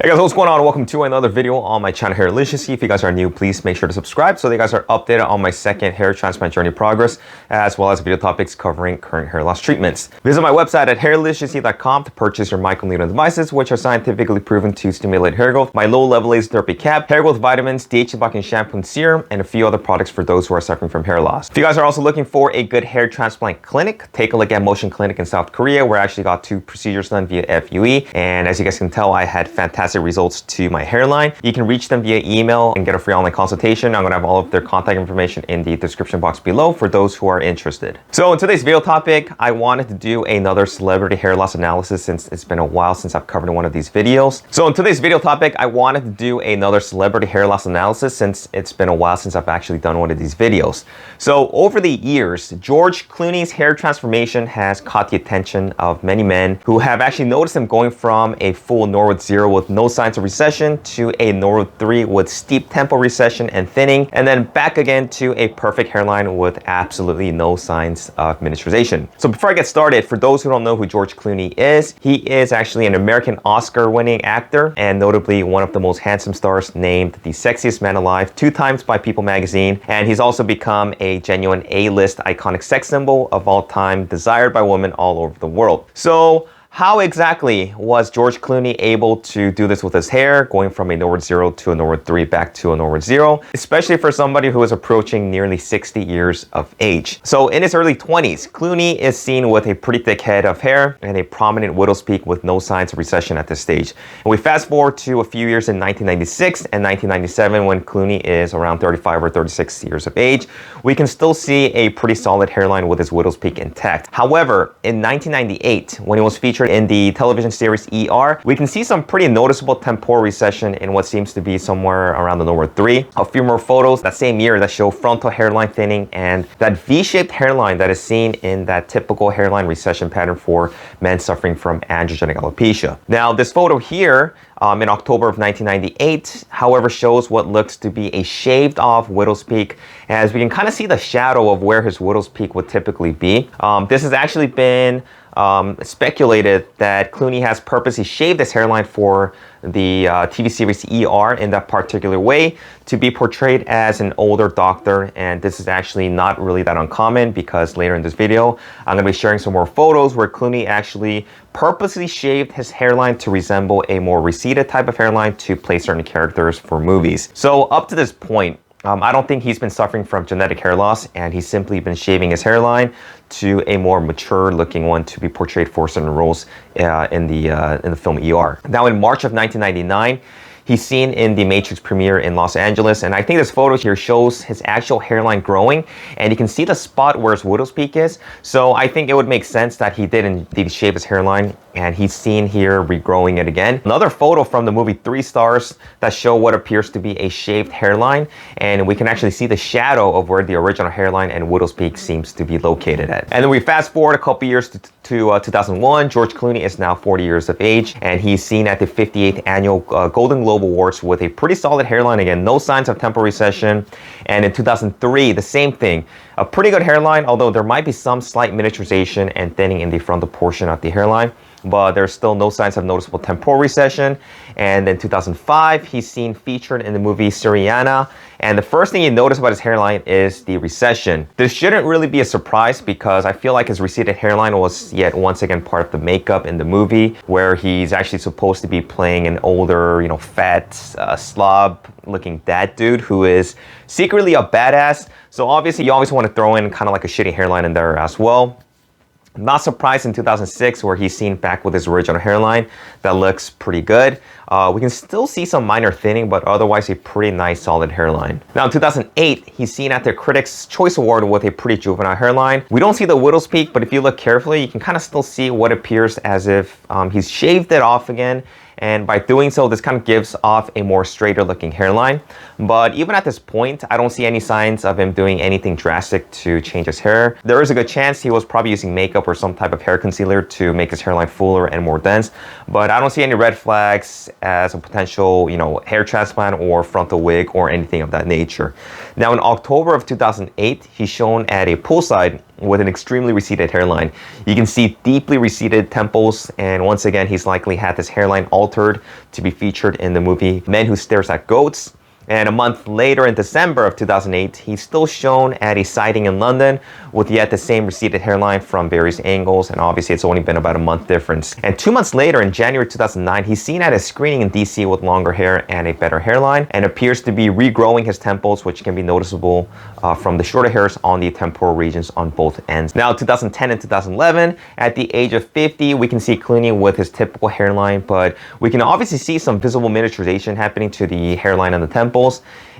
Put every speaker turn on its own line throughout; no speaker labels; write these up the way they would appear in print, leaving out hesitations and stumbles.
Hey guys, what's going on? Welcome to another video on my channel, Hairliciously. If you guys are new, please make sure to subscribe so that you guys are updated on my second hair transplant journey progress, as well as video topics covering current hair loss treatments. Visit my website at HAIRLICIOUSLY.com to purchase your microneedling devices, which are scientifically proven to stimulate hair growth, my low-level laser therapy cap, hair growth vitamins, DHA blocking shampoo and serum, and a few other products for those who are suffering from hair loss. If you guys are also looking for a good hair transplant clinic, take a look at Motion Clinic in South Korea, where I actually got 2 procedures done via FUE, and as you guys can tell, I had fantastic results to my hairline. You can reach them via email and get a free online consultation. I'm gonna have all of their contact information in the description box below for those who are interested. So in today's video topic, I wanted to do another celebrity hair loss analysis since it's been a while since I've covered one of these videos. So in today's video topic, I wanted to do another celebrity hair loss analysis since it's been a while since I've actually done one of these videos. So over the years, George Clooney's hair transformation has caught the attention of many men who have actually noticed him going from a full Norwood 0 with no signs of recession to a Norwood 3 with steep tempo recession and thinning, and then back again to a perfect hairline with absolutely no signs of miniaturization. So before I get started, for those who don't know who George Clooney is, he is actually an American Oscar-winning actor and notably one of the most handsome stars, named the sexiest man alive 2 times by People magazine, and he's also become a genuine A-list iconic sex symbol of all time, desired by women all over the world. So how exactly was George Clooney able to do this with his hair, going from a Norwood 0 to a Norwood 3 back to a Norwood 0, especially for somebody who is approaching nearly 60 years of age? So in his early 20s, Clooney is seen with a pretty thick head of hair and a prominent widow's peak with no signs of recession at this stage. And we fast forward to a few years in 1996 and 1997 when Clooney is around 35 or 36 years of age. We can still see a pretty solid hairline with his widow's peak intact. However, in 1998, when he was featured in the television series ER, we can see some pretty noticeable temporal recession in what seems to be somewhere around the Norwood 3. A few more photos that same year that show frontal hairline thinning and that V-shaped hairline that is seen in that typical hairline recession pattern for men suffering from androgenic alopecia. Now, this photo here in October of 1998, however, shows what looks to be a shaved off widow's peak, as we can kind of see the shadow of where his widow's peak would typically be. This has actually been speculated that Clooney has purposely shaved his hairline for the TV series ER in that particular way to be portrayed as an older doctor, and this is actually not really that uncommon because later in this video I'm going to be sharing some more photos where Clooney actually purposely shaved his hairline to resemble a more receded type of hairline to play certain characters for movies. So up to this point, I don't think he's been suffering from genetic hair loss, and he's simply been shaving his hairline to a more mature looking one to be portrayed for certain roles in the film ER. Now in March of 1999, he's seen in the Matrix premiere in Los Angeles, and I think this photo here shows his actual hairline growing, and you can see the spot where his widow's peak is. So I think it would make sense that he did indeed shave his hairline, and he's seen here regrowing it again. Another photo from the movie 3 Stars that show what appears to be a shaved hairline, and we can actually see the shadow of where the original hairline and widow's peak seems to be located at. And then we fast forward a couple years to 2001. George Clooney is now 40 years of age, and he's seen at the 58th annual Golden Globe Awards with a pretty solid hairline again, no signs of temporal recession. And in 2003, the same thing, a pretty good hairline, although there might be some slight miniaturization and thinning in the frontal portion of the hairline, but there's still no signs of noticeable temporal recession. And in 2005, he's seen featured in the movie Syriana, and the first thing you notice about his hairline is the recession. This shouldn't really be a surprise because I feel like his receded hairline was yet once again part of the makeup in the movie, where he's actually supposed to be playing an older, fat, slob-looking dad dude who is secretly a badass. So obviously you always want to throw in kind of like a shitty hairline in there as well. Not surprised in 2006 where he's seen back with his original hairline that looks pretty good. We can still see some minor thinning, but otherwise a pretty nice solid hairline. Now in 2008, he's seen at the Critics' Choice Award with a pretty juvenile hairline. We don't see the widow's peak, but if you look carefully, you can kind of still see what appears as if he's shaved it off again. And by doing so, this kind of gives off a more straighter looking hairline. But even at this point, I don't see any signs of him doing anything drastic to change his hair. There is a good chance he was probably using makeup or some type of hair concealer to make his hairline fuller and more dense. But I don't see any red flags as a potential, hair transplant or frontal wig or anything of that nature. Now in October of 2008, he's shown at a poolside with an extremely receded hairline. You can see deeply receded temples, and once again, he's likely had this hairline altered to be featured in the movie Men Who Stares at Goats. And a month later, in December of 2008, he's still shown at a sighting in London with yet the same receded hairline from various angles, and obviously it's only been about a month difference. And 2 months later, in January 2009, he's seen at a screening in DC with longer hair and a better hairline, and appears to be regrowing his temples, which can be noticeable from the shorter hairs on the temporal regions on both ends. Now, 2010 and 2011, at the age of 50, we can see Clooney with his typical hairline, but we can obviously see some visible miniaturization happening to the hairline and the temples.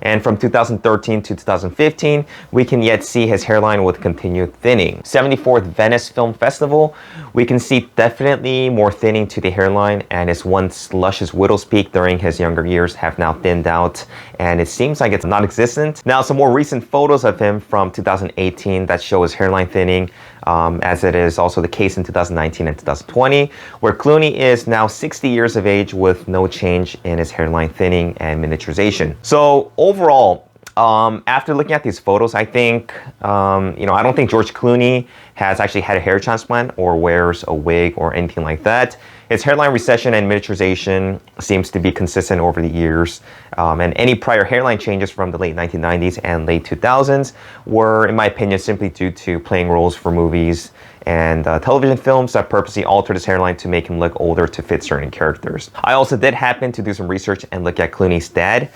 And from 2013 to 2015, we can yet see his hairline with continued thinning. 74th Venice Film Festival, we can see definitely more thinning to the hairline, and his once luscious widow's peak during his younger years have now thinned out, and it seems like it's non-existent. Now, some more recent photos of him from 2018 that show his hairline thinning, as it is also the case in 2019 and 2020, where Clooney is now 60 years of age with no change in his hairline thinning and miniaturization. So overall, after looking at these photos, I think, I don't think George Clooney has actually had a hair transplant or wears a wig or anything like that. His hairline recession and miniaturization seems to be consistent over the years, and any prior hairline changes from the late 1990s and late 2000s were, in my opinion, simply due to playing roles for movies and television films that purposely altered his hairline to make him look older to fit certain characters. I also did happen to do some research and look at Clooney's dad,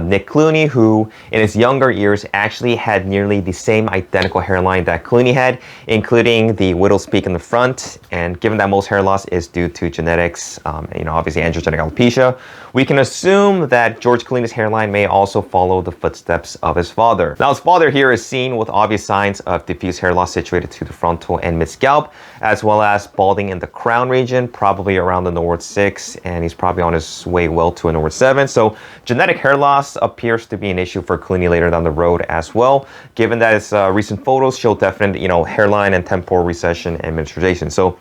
Nick Clooney, who in his younger years actually had nearly the same identical hairline that Clooney had, including the widow's peak in the front. And given that most hair loss is due to genetics, obviously androgenic alopecia, we can assume that George Clooney's hairline may also follow the footsteps of his father. Now, his father here is seen with obvious signs of diffuse hair loss situated to the frontal and mid-scalp, as well as balding in the crown region, probably around the Norwood 6, and he's probably on his way well to a Norwood 7. So genetic hair loss appears to be an issue for Clooney later down the road as well, given that his recent photos show definite, hairline and temporal recession and miniaturization. So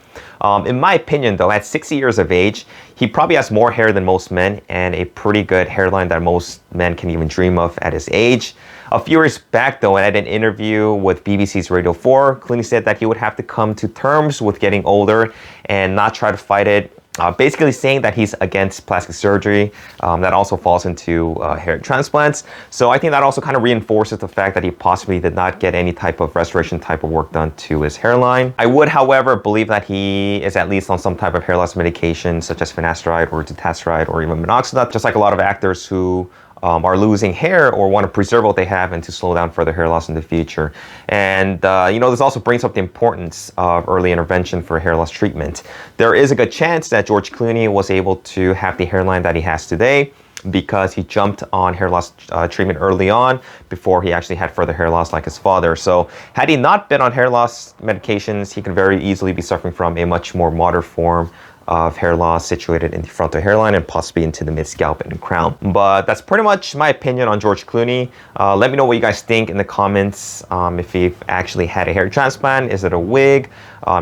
in my opinion, though, at 60 years of age, he probably has more hair than most men and a pretty good hairline that most men can even dream of at his age. A few years back, though, at an interview with BBC's Radio 4, Clooney said that he would have to come to terms with getting older and not try to fight it. Basically saying that he's against plastic surgery. That also falls into hair transplants. So I think that also kind of reinforces the fact that he possibly did not get any type of restoration type of work done to his hairline. I would, however, believe that he is at least on some type of hair loss medication, such as finasteride or dutasteride or even minoxidil, just like a lot of actors who are losing hair or want to preserve what they have and to slow down further hair loss in the future. And, this also brings up the importance of early intervention for hair loss treatment. There is a good chance that George Clooney was able to have the hairline that he has today because he jumped on hair loss treatment early on before he actually had further hair loss like his father. So had he not been on hair loss medications, he could very easily be suffering from a much more moderate form of hair loss situated in the frontal hairline and possibly into the mid-scalp and crown. But that's pretty much my opinion on George Clooney. Let me know what you guys think in the comments. If you've actually had a hair transplant, is it a wig?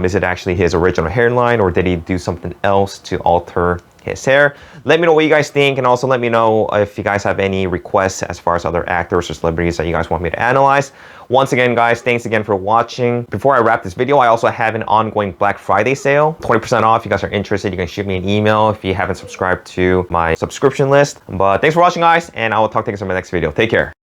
Is it actually his original hairline, or did he do something else to alter his hair? Let me know what you guys think, and also let me know if you guys have any requests as far as other actors or celebrities that you guys want me to analyze. Once again, guys, thanks again for watching. Before I wrap this video, I also have an ongoing Black Friday sale, 20% off. If you guys are interested, you can shoot me an email if you haven't subscribed to my subscription list. But thanks for watching, guys, and I will talk to you guys in my next video. Take care.